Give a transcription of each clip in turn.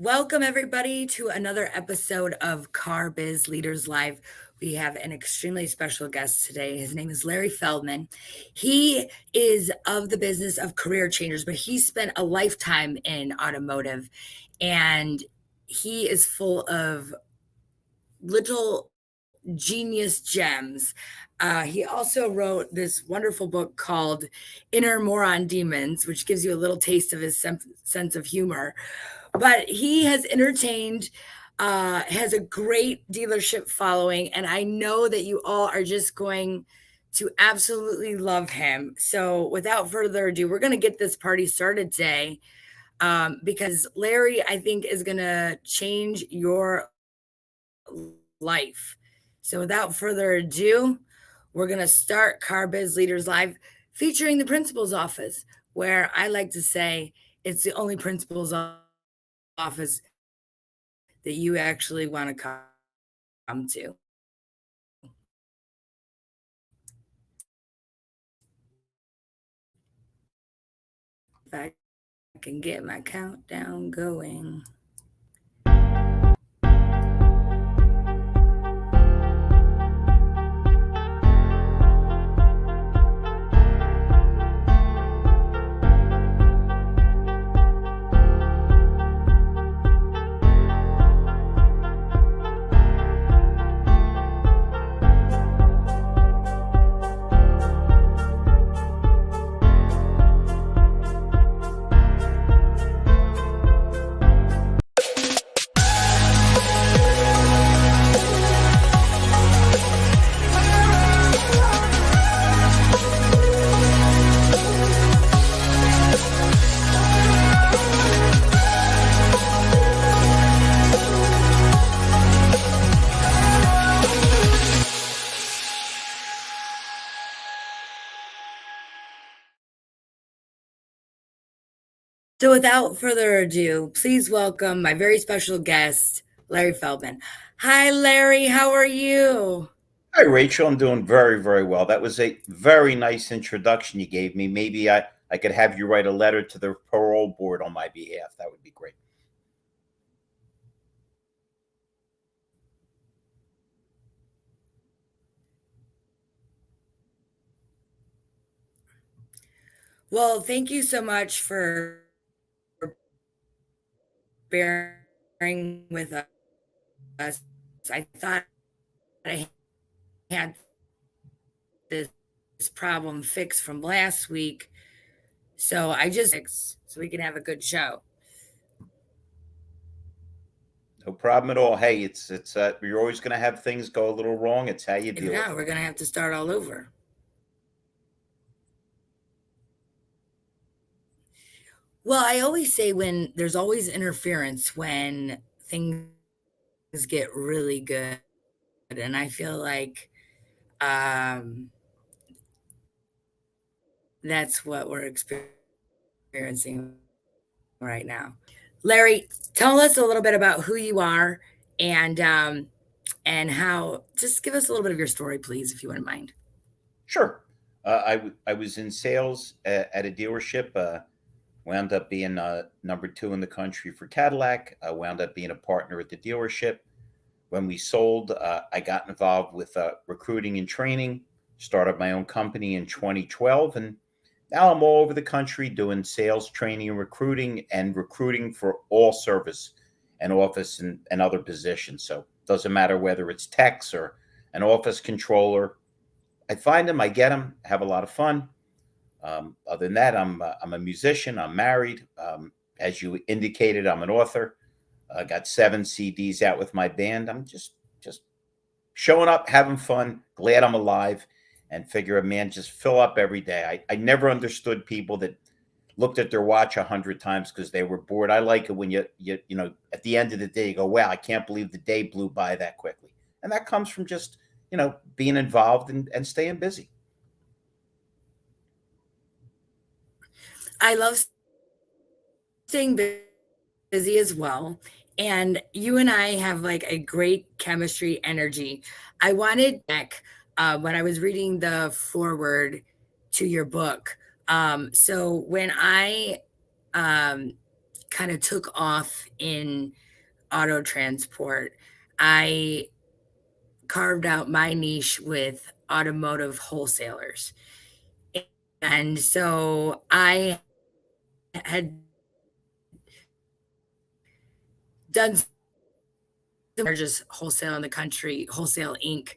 Welcome, everybody, to another episode of CarBiz Leaders Live. We have an extremely special guest today. His name is Larry Feldman. He is of the business of career changers, but he spent a lifetime in automotive, and he is full of little genius gems. He also wrote this wonderful book called Inner Moron Demons, which gives you a little taste of his sense of humor. But he has entertained, has a great dealership following, and I know that you all are just going to absolutely love him. So, without further ado, we're going to get this party started today because Larry, I think, is going to change your life. So, without further ado, we're going to start CarBiz Leaders Live featuring the principal's office, where I like to say it's the only principal's office that you actually want to come to. If I can get my countdown going. So, without further ado, please welcome my very special guest, Larry Feldman. Hi, Larry. How are you? Hi, Rachel. I'm doing very, very well. That was a very nice introduction you gave me. Maybe I could have you write a letter to the parole board on my behalf. That would be great. Well, thank you so much for bearing with us. I thought I had this problem fixed from last week, so I just fixed so we can have a good show. No problem at all. Hey, it's you're always going to have things go a little wrong. It's how you If deal with not, it. we're gonna have to start all over. Well, I always say when there's always interference when things get really good, and I feel like um, that's what we're experiencing right now. Larry, tell us a little bit about who you are and and how. Just give us a little bit of your story, please, if you wouldn't mind. Sure. I was in sales at a dealership. Wound up being number two in the country for Cadillac. I wound up being a partner at the dealership. When we sold, I got involved with recruiting and training, started my own company in 2012, and now I'm all over the country doing sales, training, and recruiting for all service and office and other positions. So it doesn't matter whether it's techs or an office controller. I find them, I get them, have a lot of fun. Other than that, I'm a musician. I'm married. As you indicated, I'm an author. I got 7 CDs out with my band. I'm just showing up, having fun, glad I'm alive, and figure, man, just fill up every day. I never understood people that looked at their watch 100 times because they were bored. I like it when you at the end of the day you go, wow, I can't believe the day blew by that quickly, and that comes from just being involved and staying busy. I love staying busy as well. And you and I have like a great chemistry energy. I wanted back when I was reading the foreword to your book. So when I um, kind of took off in auto transport, I carved out my niche with automotive wholesalers. And so I had done some largest wholesale in the country, Wholesale Inc.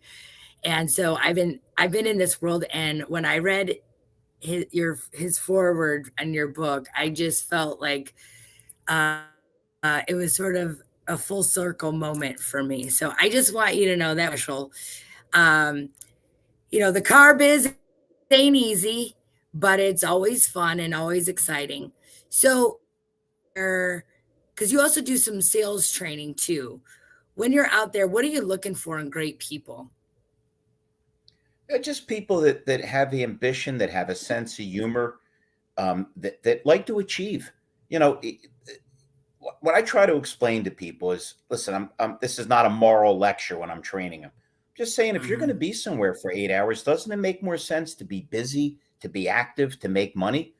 And so I've been in this world, and when I read his forward on your book, I just felt like it was sort of a full circle moment for me. So I just want you to know that special. Um, the car biz ain't easy, but it's always fun and always exciting. So, because you also do some sales training too. When you're out there, what are you looking for in great people? Just people that have the ambition, that have a sense of humor, that like to achieve. You know, what I try to explain to people is, listen, this is not a moral lecture when I'm training them. Just saying, if you're going to Mhm. be somewhere for 8 hours, doesn't it make more sense to be busy, to be active, to make money?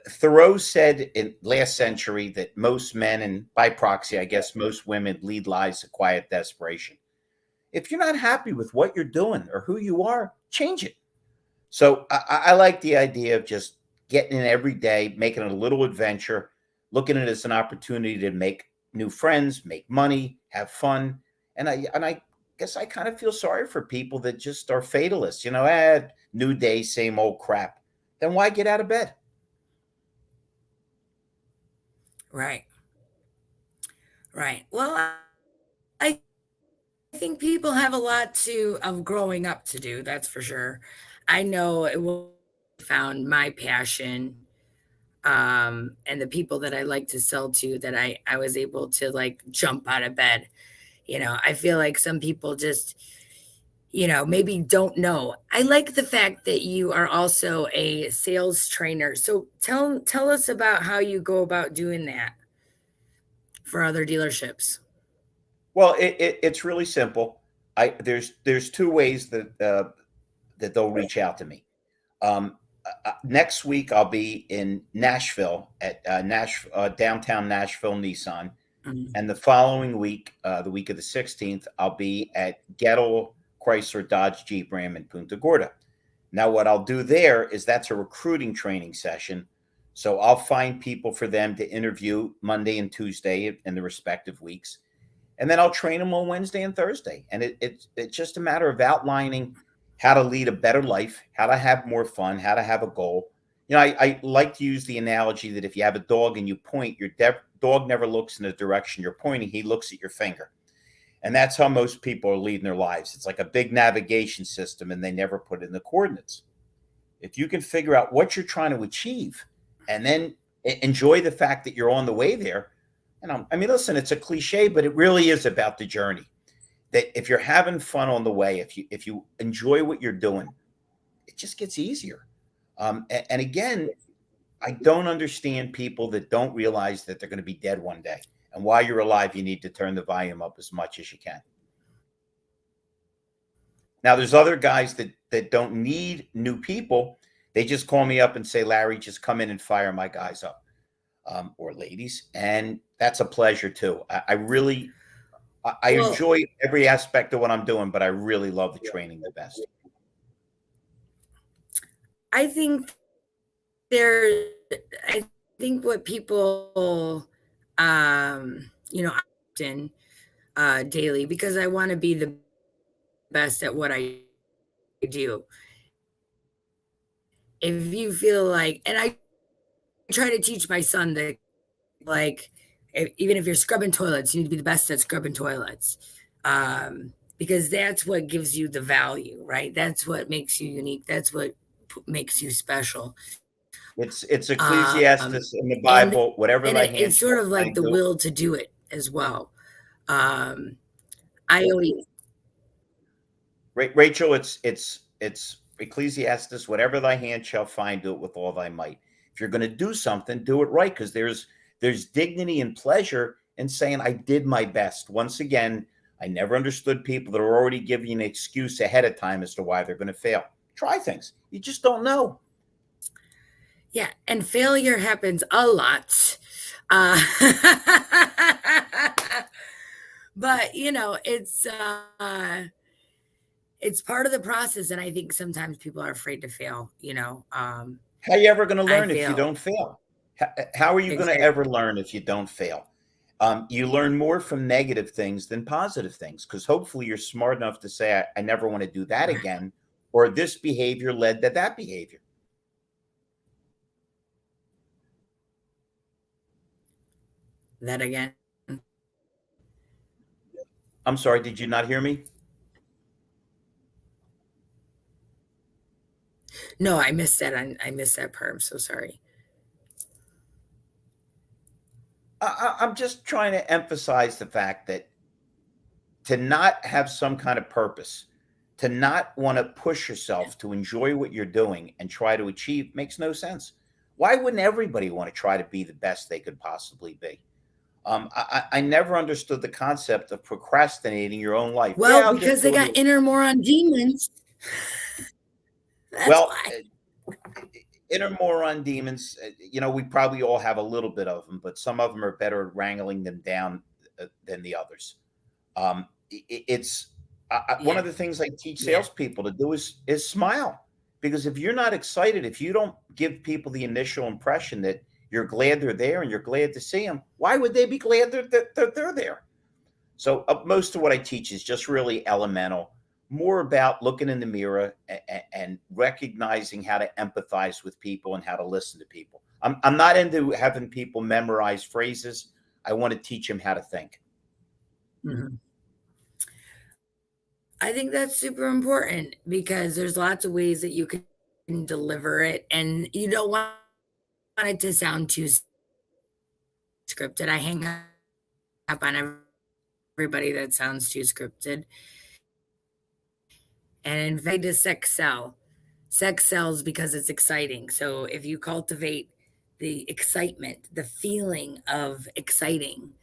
Thoreau said in last century that most men, and by proxy, I guess most women, lead lives of quiet desperation. If you're not happy with what you're doing or who you are, change it. So I like the idea of just getting in every day, making it a little adventure, looking at it as an opportunity to make new friends, make money, have fun. And I guess I kind of feel sorry for people that just are fatalists. New day, same old crap. Then why get out of bed? Right, right. Well, I think people have a lot of growing up to do. That's for sure. I know it will found my passion, and the people that I like to sell to, that I was able to like jump out of bed. I feel like some people just, maybe don't know. I like the fact that you are also a sales trainer. So tell us about how you go about doing that for other dealerships. Well, it's really simple. There's two ways that they'll reach out to me. Next week, I'll be in Nashville at downtown Nashville Nissan, Mhm. and the following week, the week of the 16th, I'll be at Gettle Chrysler Dodge Jeep Ram in Punta Gorda. Now, what I'll do there is that's a recruiting training session. So I'll find people for them to interview Monday and Tuesday in the respective weeks, and then I'll train them on Wednesday and Thursday. And it's just a matter of outlining how to lead a better life, how to have more fun, how to have a goal. I like to use the analogy that if you have a dog and you point, your dog never looks in the direction you're pointing; he looks at your finger. And that's how most people are leading their lives. It's like a big navigation system, and they never put in the coordinates. If you can figure out what you're trying to achieve, and then enjoy the fact that you're on the way there, I mean, listen, it's a cliche, but it really is about the journey. That if you're having fun on the way, if you enjoy what you're doing, it just gets easier. And again, I don't understand people that don't realize that they're going to be dead one day. And while you're alive, you need to turn the volume up as much as you can. Now, there's other guys that don't need new people. They just call me up and say, Larry, just come in and fire my guys up, or ladies, and that's a pleasure too. I really I Well, enjoy every aspect of what I'm doing, but I really love the training the best. I think there I think what people often daily, because I want to be the best at what I do. If you feel like, and I try to teach my son that, like, even if you're scrubbing toilets, you need to be the best at scrubbing toilets. Because that's what gives you the value, right? That's what makes you unique. That's what makes you special. It's Um, Ecclesiastes in the and Bible, whatever then thy it's hand sort shall of like find, the do it. will to do it as well. Um, I always, Rachel, it's Ecclesiastes, whatever thy hand shall find, do it with all thy might. If you're going to do something, do it right, because there's dignity and pleasure in saying I did my best. Once again, I never understood people that are already giving you an excuse ahead of time as to why they're going to fail. Try things. You just don't know. yeah, and failure happens a lot. Uh, but it's part of the process, and I think sometimes people are afraid to fail. How are you ever going to I learn if you fail don't fail? How are you going to exactly. ever learn if you don't fail? You learn more from negative things than positive things because hopefully you're smart enough to say, I never want to do that again, or this behavior led to that behavior. That again. I'm sorry, did you not hear me? No, I missed that. I missed that part. I'm so sorry. I'm just trying to emphasize the fact that to not have some kind of purpose, to not want to push yourself to enjoy what you're doing and try to achieve makes no sense. Why wouldn't everybody want to try to be the best they could possibly be? I never understood the concept of procrastinating your own life. Well, Yeah, I'll just because they do it. got inner moron demons. That's Well, why. inner moron demons, we probably all have a little bit of them, but some of them are better at wrangling them down than the others. It's one Yeah. of the things I teach Yeah. salespeople to do is smile, because if you're not excited, if you don't give people the initial impression that you're glad they're there and you're glad to see them, why would they be glad that they're there? So most of what I teach is just really elemental, more about looking in the mirror and recognizing how to empathize with people and how to listen to people. I'm not into having people memorize phrases. I want to teach them how to think. Mhm. I think that's super important because there's lots of ways that you can deliver it, and you don't want it to sound too scripted. I hang up on everybody that sounds too scripted. And in fact, does sex sell? Sex sells because it's exciting. So if you cultivate the excitement, the feeling of exciting,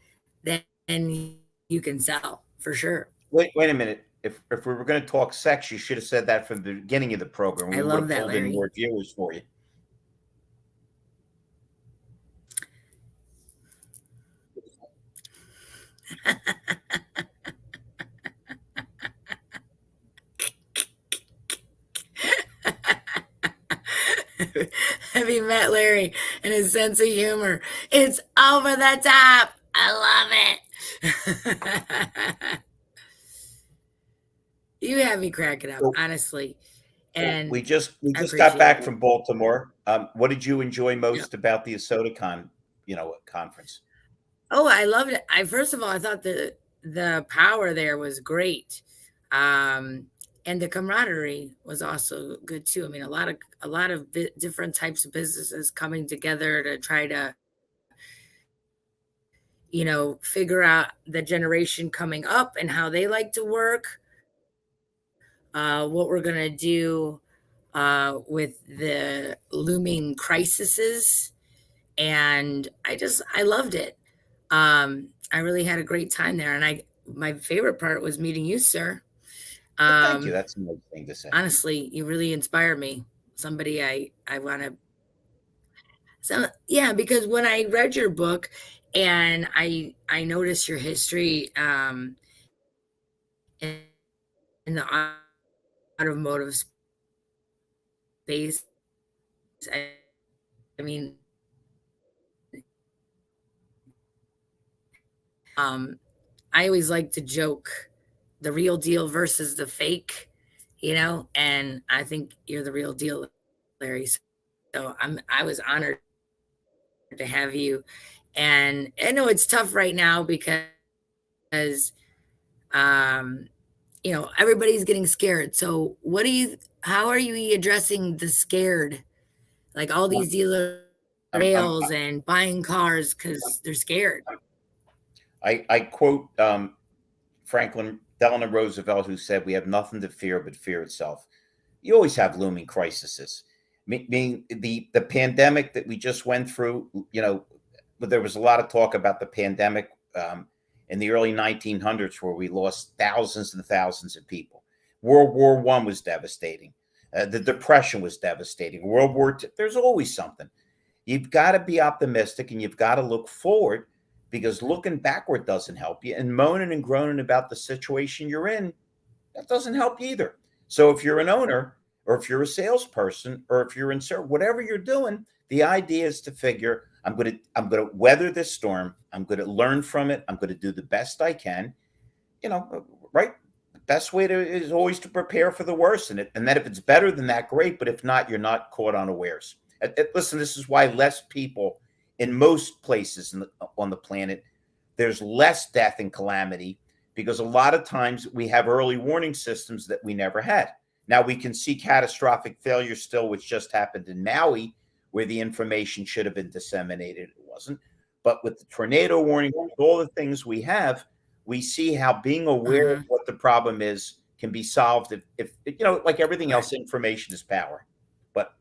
then you can sell for sure. Wait a minute. If we were going to talk sex, you should have said that from the beginning of the program. I We would love have that, pulled in Larry. more viewers for you. Have you met Larry and his sense of humor? It's over the top. I love it. You have me cracking up, So honestly, and we I just got appreciate back it. from Baltimore. What did you enjoy Yeah. most about the AsotaCon, conference? Oh, I loved it. I first of all, I thought the power there was great. Um, and the camaraderie was also good too. I mean, a lot of different types of businesses coming together to try to, figure out the generation coming up and how they like to work, what we're gonna do with the looming crises, and I loved it. I really had a great time there, and my favorite part was meeting you, sir. Well, thank you. Um, That's a nice thing to say. Honestly, you really inspire me. Somebody I want to. So yeah, because when I read your book, and I noticed your history in, in the automotive space. I mean, um, I always like to joke the real deal versus the fake, and I think you're the real deal, Larry. So I was honored to have you. And I know it's tough right now because um, everybody's getting scared. So how are you addressing the scared? Like all these dealer I'm, I'm, sales and buying cars because they're scared. I quote Franklin Delano Roosevelt, who said, "We have nothing to fear but fear itself." You always have looming crises. Meaning the pandemic that we just went through, but there was a lot of talk about the pandemic in the early 1900s, where we lost thousands and thousands of people. World War One was devastating. The Depression was devastating. World War II, there's always something. You've got to be optimistic and you've got to look forward, because looking backward doesn't help you. And moaning and groaning about the situation you're in, that doesn't help you either. So if you're an owner, or if you're a salesperson, or if you're in service, whatever you're doing, the idea is to figure, I'm going to weather this storm. I'm going to learn from it. I'm going to do the best I can. Right? The best way is always to prepare for the worst, and then if it's better than that, great. But if not, you're not caught unawares. Listen, this is why less people in most places on the planet, there's less death and calamity, because a lot of times we have early warning systems that we never had. Now we can see catastrophic failure still, which just happened in Maui, where the information should have been disseminated. It wasn't. But with the tornado warning, with all the things we have, we see how being aware of Mm-hmm. what the problem is can be solved if like everything Right. else, information is power. But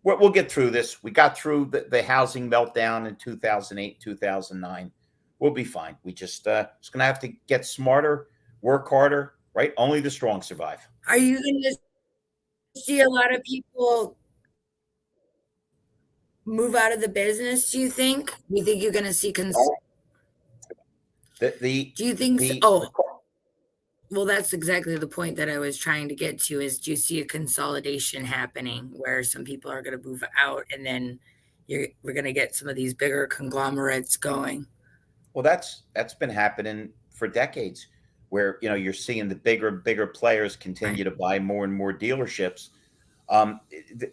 we'll get through this. We got through the housing meltdown in 2008, 2009. We'll be fine. We just going to have to get smarter, work harder, right? Only the strong survive. Are you going to see a lot of people move out of the business, do you think? Do you think you're going to see The do you think so? the Oh, well, that's exactly the point that I was trying to get to is, do you see a consolidation happening where some people are going to move out and then we're going to get some of these bigger conglomerates going? Well, that's been happening for decades, where you're seeing the bigger players continue Right. to buy more and more dealerships.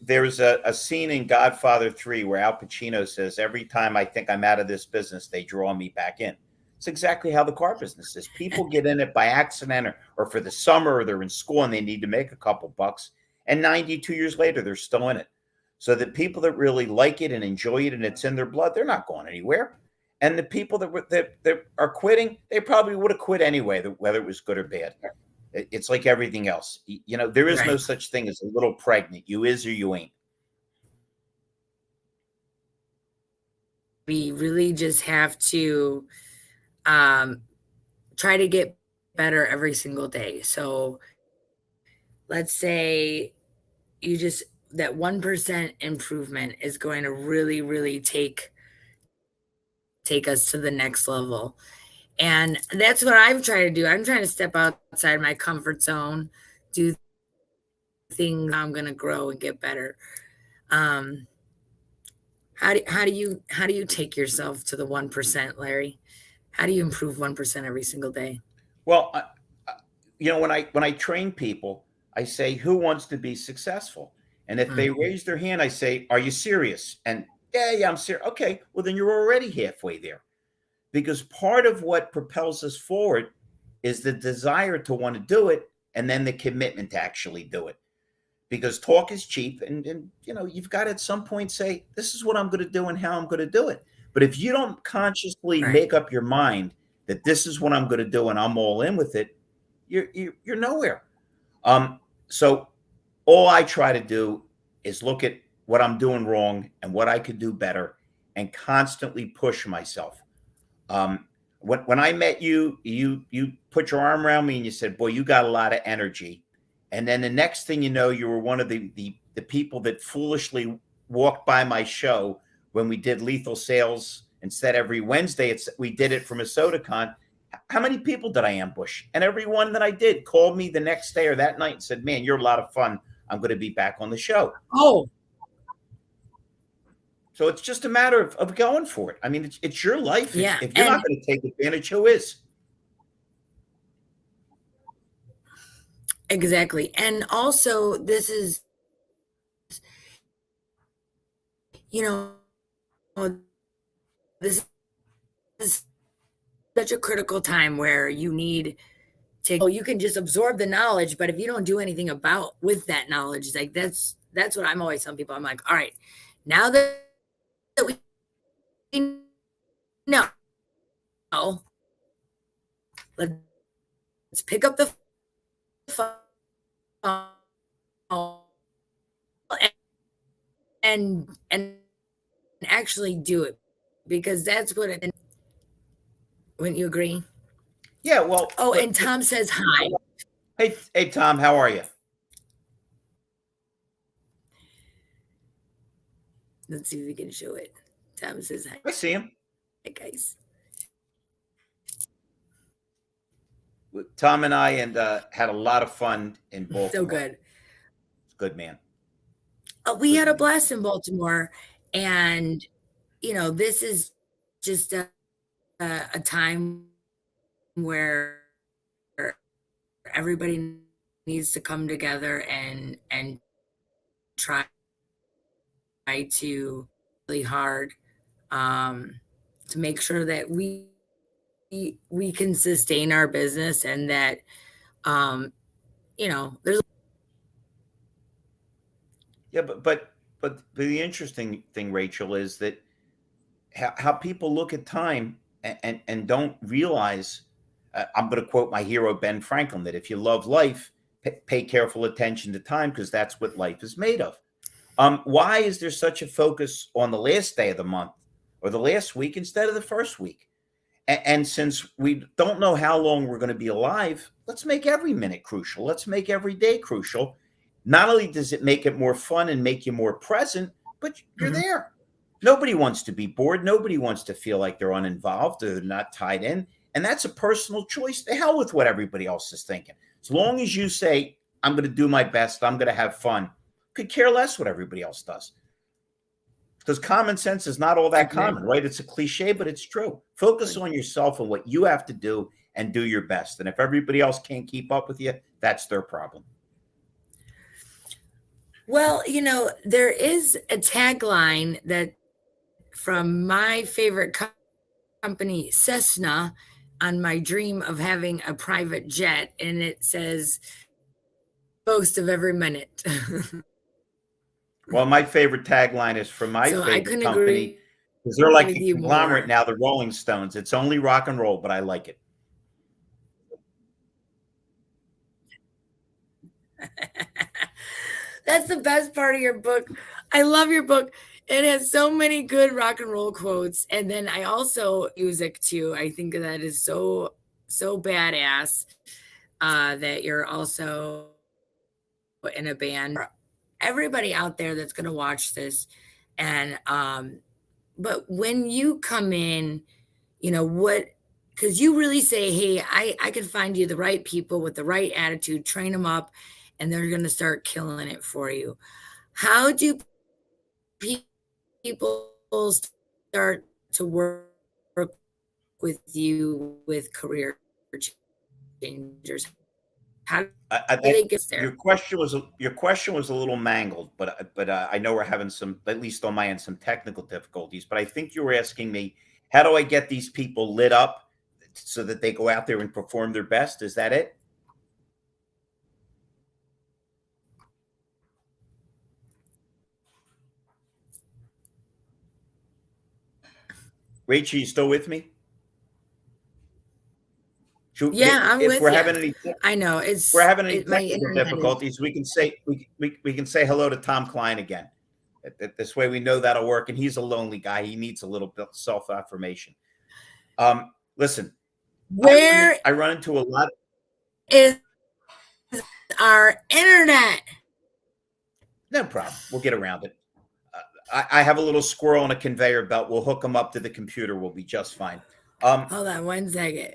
There's a scene in Godfather 3 where Al Pacino says, "Every time I think I'm out of this business, they draw me back in." It's exactly how the car business is. People get in it by accident, or for the summer, or they're in school and they need to make a couple bucks. And 92 years later, they're still in it. So the people that really like it and enjoy it and it's in their blood, they're not going anywhere. And the people that are quitting, they probably would have quit anyway, whether it was good or bad. It's like everything else. There is no Right. such thing as a little pregnant. You is or you ain't. We really just have to um, try to get better every single day. So let's say you just that 1% improvement is going to really, really take us to the next level. And that's what I'm trying to do. I'm trying to step outside my comfort zone, do things I'm going to grow and get better. Um, how do you take yourself to the 1%, Larry? How do you improve 1% every single day? Well, when I train people, I say, "Who wants to be successful?" And if they Mhm. raise their hand, I say, "Are you serious?" And yeah, I'm serious. Okay, well then you're already halfway there, because part of what propels us forward is the desire to want to do it, and then the commitment to actually do it. Because talk is cheap, and you've got to at some point say, "This is what I'm going to do and how I'm going to do it." But if you don't consciously Right. make up your mind that this is what I'm going to do and I'm all in with it, you're nowhere. So all I try to do is look at what I'm doing wrong and what I could do better, and constantly push myself. Um, when I met you, you put your arm around me and you said, "Boy, you got a lot of energy." And then the next thing you know, you were one of the people that foolishly walked by my show when we did Lethal Sales. Instead, every Wednesday, we did it from a soda con. How many people did I ambush? And everyone that I did called me the next day or that night and said, "Man, you're a lot of fun. I'm going to be back on the show." Oh, So it's just a matter of going for it. I mean, it's your life. If, yeah. if you're And not going to take advantage, who is? exactly. And also, this is, you know, this is such a critical time where you need to, oh, you can just absorb the knowledge, but if you don't do anything about with that knowledge, like that's what I'm always telling people. I'm like, all right, now that we know, let's pick up the phone and actually do it, because that's what it. Wouldn't you agree? Yeah. Well, Oh, and Tom says hi. hey, Tom, how are you? Let's see if we can show it. Tom says hi, I see guys. him. Tom and I and had a lot of fun in So Baltimore. good. Good man. We Good had a man. blast in Baltimore, and this is just a time where everybody needs to come together and try to really hard um, to make sure that we can sustain our business and that um, there's Yeah, but the interesting thing, Rachel, is that how people look at time and don't realize. I'm going to quote my hero Ben Franklin that if you love life, pay careful attention to time because that's what life is made of. Why is there such a focus on the last day of the month or the last week instead of the first week? And since we don't know how long we're going to be alive, let's make every minute crucial. Let's make every day crucial. Not only does it make it more fun and make you more present, but you're Mhm. there. Nobody wants to be bored. Nobody wants to feel like they're uninvolved or not tied in. And that's a personal choice. The hell with what everybody else is thinking. As long as you say, I'm going to do my best, I'm going to have fun, could care less what everybody else does because common sense is not all I that agree. common, right? It's a cliche, but it's true. Focus on yourself and what you have to do and do your best. And if everybody else can't keep up with you, that's their problem. Well, there is a tagline that from my favorite company, Cessna, on my dream of having a private jet, and it says, "Most of every minute." Well, my favorite tagline is from my So I favorite couldn't company agree because they're like with a you conglomerate more. now, the Rolling Stones. It's only rock and roll, but I like it. That's the best part of your book. I love your book. It has so many good rock and roll quotes. And then I also music too. I think that is so badass that you're also in a band. Everybody out there that's gonna watch this and but when you come in, what because you really say, hey, I can find you the right people with the right attitude, train them up, and they're gonna start killing it for you. How do people start to work with you with career changers? How do they get Your there? question was a little mangled, but I know we're having some, at least on my end, some technical difficulties. But I think you were asking me, how do I get these people lit up so that they go out there and perform their best? Is that it? Rachel, you still with me? Yeah, I'm If with we're you. having any I know we're having any my technical internet is. difficulties, we can say we can say hello to Tom Klein again. This way, we know that'll work. And he's a lonely guy; he needs a little bit self affirmation. Listen, Where I run into a lot. is our internet? No problem. We'll get around it. I have a little squirrel on a conveyor belt. We'll hook him up to the computer. We'll be just fine. Um, Hold on 1 second.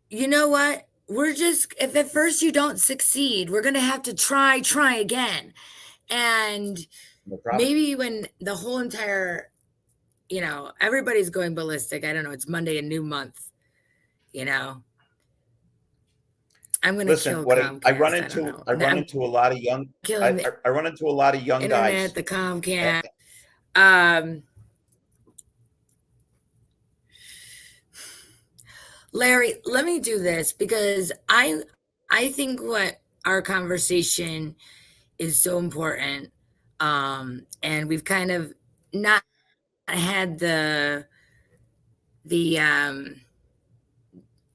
You know what? We're just if at first you don't succeed, we're gonna have to try again. And no problem. maybe when the whole entire, everybody's going ballistic. I don't know. It's Monday, a new month, you know. I'm gonna Listen, kill Comcast. I don't know. I run I'm into a lot of young killing the I run into a lot of young internet, guys. the Eh, Comcast. Um, Larry, let me do this because I think what our conversation is so important. And we've kind of not had the um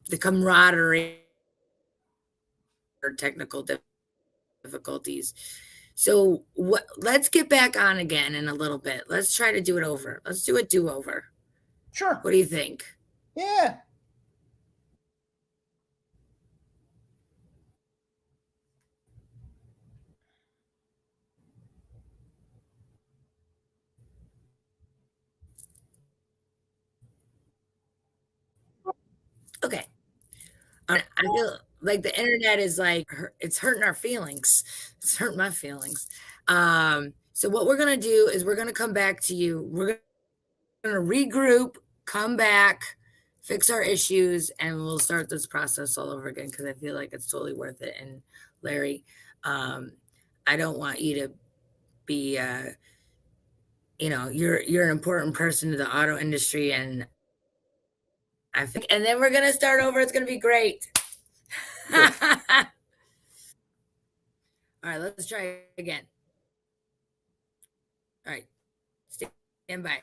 the camaraderie or technical difficulties. So let's get back on again in a little bit. Let's try to do it over. Let's do a do-over. sure. What do you think? Yeah. I feel like the internet is like it's hurting our feelings. It's hurting my feelings. So what we're gonna do is we're gonna come back to you. We're gonna regroup, come back, fix our issues, and we'll start this process all over again because I feel like it's totally worth it. And Larry, um, I don't want you to be you're an important person to the auto industry, and I think and then we're gonna start over. It's gonna be great. Good. All right, let's try again. All right, stand by.